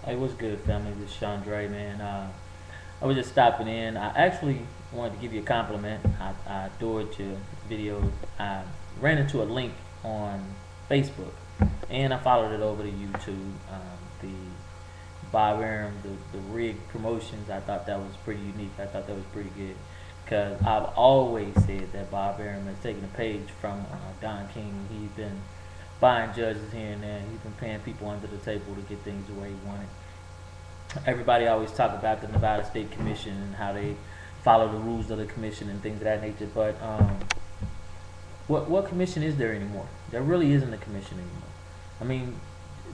Hey, what's good, family? This is Chandre, man. I was just stopping in. I actually wanted to give you a compliment. I adored your videos. I ran into a link on Facebook, and I followed it over to YouTube. The Bob Arum, the rig promotions. I thought that was pretty unique. I thought that was pretty good because I've always said that Bob Arum has taken a page from Don King. He's been buying judges here and there. He's been paying people under the table to get things the way he wanted. Everybody always talk about the Nevada State Commission and how they follow the rules of the commission and things of that nature. But what commission is there anymore? There really isn't a commission anymore. I mean,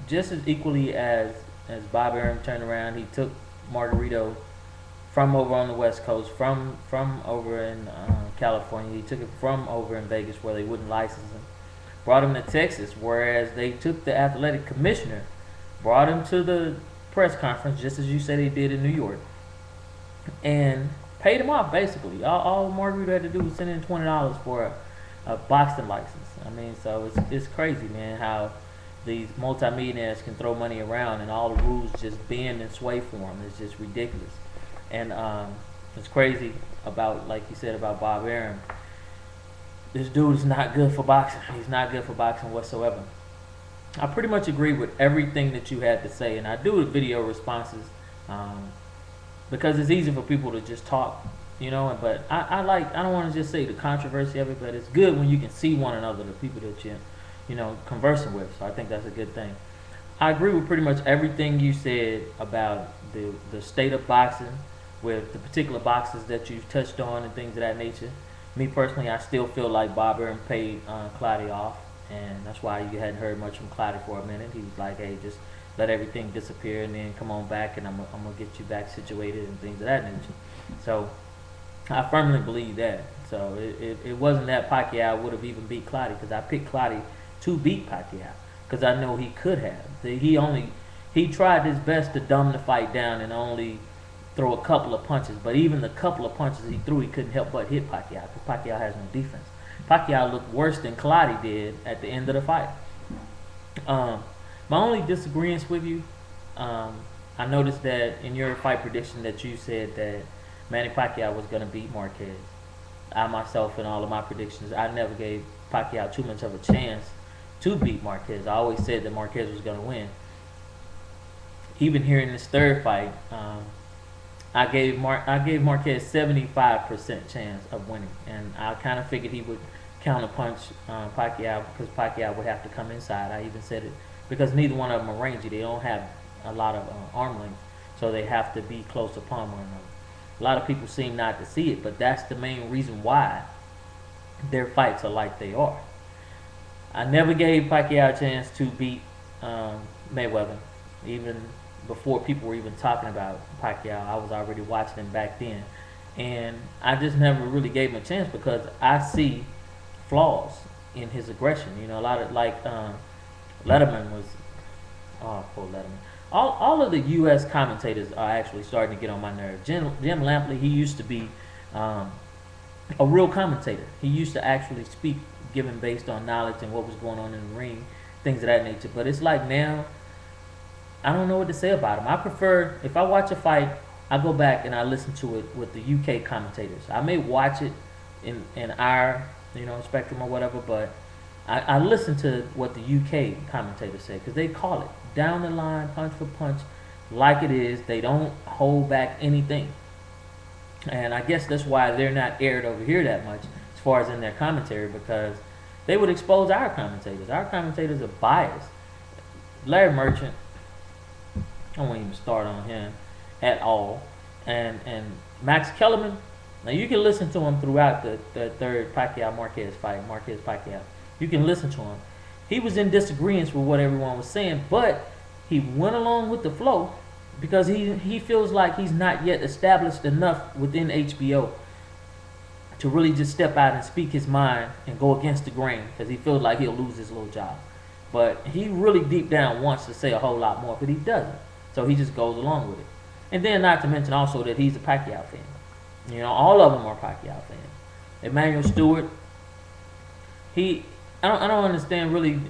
just as equally as Bob Arum turned around, he took Margarito from over on the West Coast, from over in California. He took it from over in Vegas where they wouldn't license him, brought him to Texas, whereas they took the athletic commissioner, brought him to the press conference, just as you said they did in New York, and paid him off basically. All Margarito had to do was send in $20 for a boxing license. I mean, so it's crazy, man, how these multimillionaires can throw money around and all the rules just bend and sway for them. It's just ridiculous. And it's crazy about, like you said about Bob Arum. This dude is not good for boxing. He's not good for boxing whatsoever. I pretty much agree with everything that you had to say, and I do video responses because it's easy for people to just talk, you know. But I don't want to just say the controversy of it, but it's good when you can see one another, the people that you're conversing with. So I think that's a good thing. I agree with pretty much everything you said about the state of boxing, with the particular boxes that you've touched on and things of that nature. Me personally, I still feel like Bob Arum paid Clottey off, and that's why you hadn't heard much from Clottey for a minute. He was like, hey, just let everything disappear and then come on back, and I'm gonna get you back situated and things of that nature. So I firmly believe that. So it wasn't that Pacquiao would have even beat Clottey, because I picked Clottey to beat Pacquiao because I know he could have. He tried his best to dumb the fight down and only throw a couple of punches, but even the couple of punches he threw, he couldn't help but hit Pacquiao because Pacquiao has no defense. Pacquiao looked worse than Clottey did at the end of the fight. My only disagreement with you, I noticed that in your fight prediction that you said that Manny Pacquiao was going to beat Marquez. I myself, in all of my predictions, I never gave Pacquiao too much of a chance to beat Marquez. I always said that Marquez was going to win. Even here in this third fight, I gave Marquez 75% chance of winning, and I kind of figured he would counterpunch Pacquiao because Pacquiao would have to come inside. I even said it because neither one of them are rangy. They don't have a lot of arm length, so they have to be close upon one another. A lot of people seem not to see it, but that's the main reason why their fights are like they are. I never gave Pacquiao a chance to beat Mayweather, even before people were even talking about Pacquiao. I was already watching him back then, and I just never really gave him a chance because I see flaws in his aggression. You know, a lot of Letterman was, oh, poor Letterman. All of the U.S. commentators are actually starting to get on my nerve. Jim Lampley, he used to be a real commentator. He used to actually speak, given based on knowledge and what was going on in the ring, things of that nature. But it's like now, I don't know what to say about him. I prefer, if I watch a fight, I go back and I listen to it with the UK commentators. I may watch it in our spectrum or whatever, but I listen to what the UK commentators say because they call it down the line, punch for punch, like it is. They don't hold back anything. And I guess that's why they're not aired over here that much as far as in their commentary, because they would expose our commentators. Our commentators are biased. Larry Merchant, I won't even start on him at all. And Max Kellerman, now you can listen to him throughout the third Pacquiao-Marquez fight, Marquez-Pacquiao. You can listen to him. He was in disagreement with what everyone was saying, but he went along with the flow because he feels like he's not yet established enough within HBO to really just step out and speak his mind and go against the grain because he feels like he'll lose his little job. But he really deep down wants to say a whole lot more, but he doesn't. So he just goes along with it. And then not to mention also that he's a Pacquiao fan. You know, all of them are Pacquiao fans. Emmanuel Stewart, I don't understand really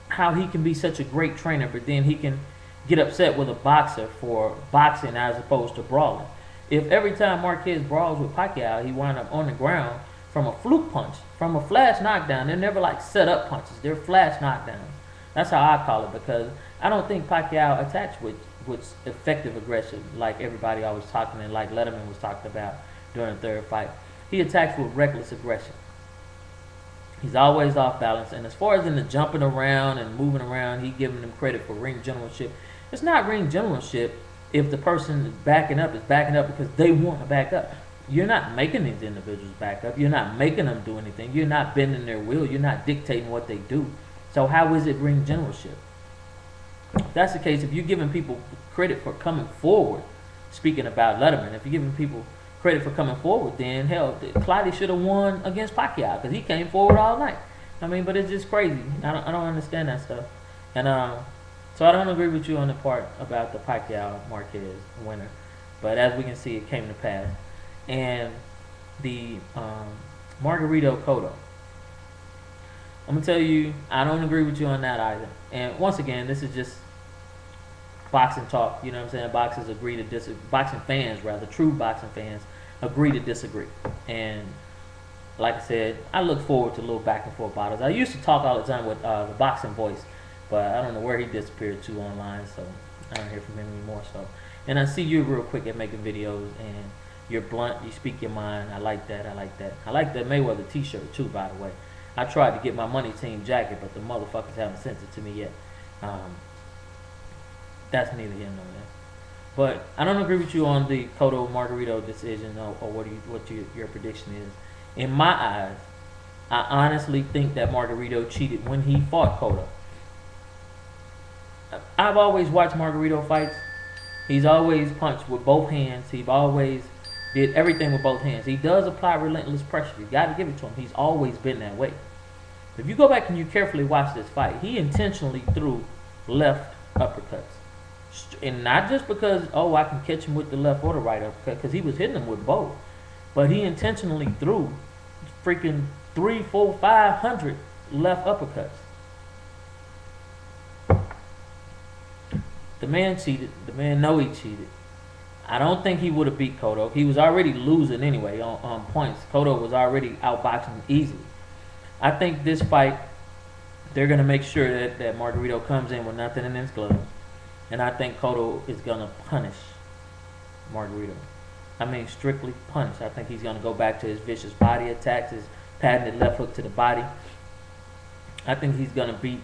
how he can be such a great trainer, but then he can get upset with a boxer for boxing as opposed to brawling. If every time Marquez brawls with Pacquiao, he wind up on the ground from a fluke punch, from a flash knockdown. They're never like set up punches. They're flash knockdowns. That's how I call it, because I don't think Pacquiao attacks with effective aggression like everybody always talking, and like Letterman was talking about during the third fight. He attacks with reckless aggression. He's always off balance. And as far as in the jumping around and moving around, he giving them credit for ring generalship. It's not ring generalship if the person is backing up because they want to back up. You're not making these individuals back up. You're not making them do anything. You're not bending their will. You're not dictating what they do. So how is it ring generalship? If that's the case, if you're giving people credit for coming forward, speaking about Letterman, if you're giving people credit for coming forward, then hell, Clottey should have won against Pacquiao because he came forward all night. I mean, but it's just crazy. I don't understand that stuff. And so I don't agree with you on the part about the Pacquiao Marquez winner. But as we can see, it came to pass. And the Margarito Cotto, I'm gonna tell you, I don't agree with you on that either. And once again, this is just boxing talk. You know what I'm saying? Boxers agree to disagree. Boxing fans, rather, true boxing fans, agree to disagree. And like I said, I look forward to little back and forth battles. I used to talk all the time with the Boxing Voice, but I don't know where he disappeared to online, so I don't hear from him anymore. So, and I see you real quick at making videos, and you're blunt. You speak your mind. I like that. I like that. I like that Mayweather T-shirt too, by the way. I tried to get my money team jacket, but the motherfuckers haven't sent it to me yet. That's neither here nor there. But I don't agree with you on the Cotto Margarito decision, or what your prediction is. In my eyes, I honestly think that Margarito cheated when he fought Cotto. I've always watched Margarito fights. He's always punched with both hands. He's always did everything with both hands. He does apply relentless pressure. You got to give it to him. He's always been that way. If you go back and you carefully watch this fight, he intentionally threw left uppercuts. And not just because, oh, I can catch him with the left or the right uppercut, because he was hitting him with both. But he intentionally threw freaking 300, 400, 500 left uppercuts. The man cheated. The man know he cheated. I don't think he would have beat Cotto. He was already losing anyway on points. Cotto was already outboxing him easily. I think this fight, they're going to make sure that Margarito comes in with nothing in his gloves. And I think Cotto is going to punish Margarito. I mean, strictly punish. I think he's going to go back to his vicious body attacks, his patented left hook to the body. I think he's going to beat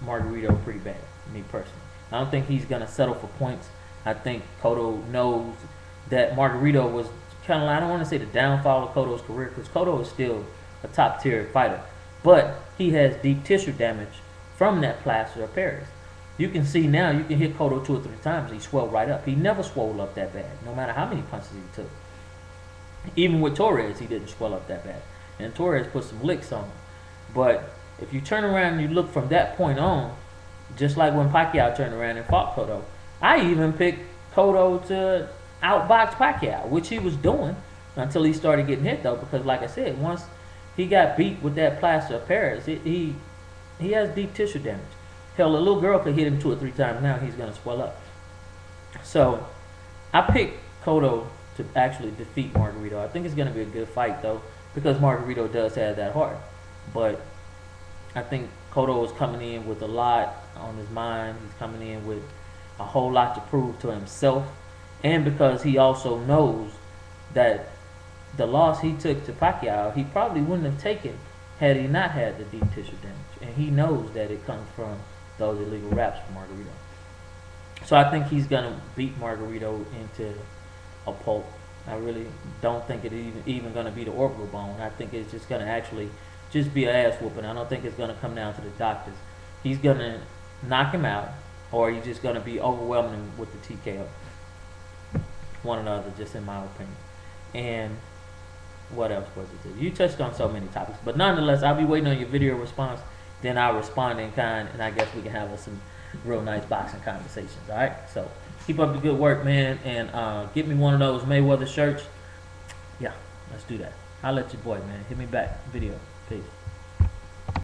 Margarito pretty bad, me personally. I don't think he's going to settle for points. I think Cotto knows that Margarito was kind of, I don't want to say the downfall of Cotto's career, because Cotto is still a top tier fighter. But he has deep tissue damage from that plaster of Paris. You can see now, you can hit Cotto 2 or 3 times, he swelled right up. He never swelled up that bad, no matter how many punches he took. Even with Torres, he didn't swell up that bad. And Torres put some licks on him. But if you turn around and you look from that point on, just like when Pacquiao turned around and fought Cotto, I even picked Cotto to outbox Pacquiao, which he was doing until he started getting hit, though, because like I said, once he got beat with that plaster of Paris, he has deep tissue damage. Hell, a little girl could hit him 2 or 3 times now, he's going to swell up. So, I picked Cotto to actually defeat Margarito. I think it's going to be a good fight, though, because Margarito does have that heart. But I think Cotto is coming in with a lot on his mind. He's coming in with a whole lot to prove to himself. And because he also knows that the loss he took to Pacquiao, he probably wouldn't have taken had he not had the deep tissue damage. And he knows that it comes from those illegal wraps for Margarito. So I think he's going to beat Margarito into a pulp. I really don't think it's even going to be the orbital bone. I think it's just going to actually just be an ass whooping. I don't think it's going to come down to the doctors. He's going to knock him out, or he's just going to be overwhelming him with the TKO. One or the other, just in my opinion. And what else was it? You touched on so many topics. But nonetheless, I'll be waiting on your video response. Then I'll respond in kind, and I guess we can have some real nice boxing conversations. All right? So keep up the good work, man. And get me one of those Mayweather shirts. Yeah, let's do that. I'll let your boy, man. Hit me back. Video. Peace.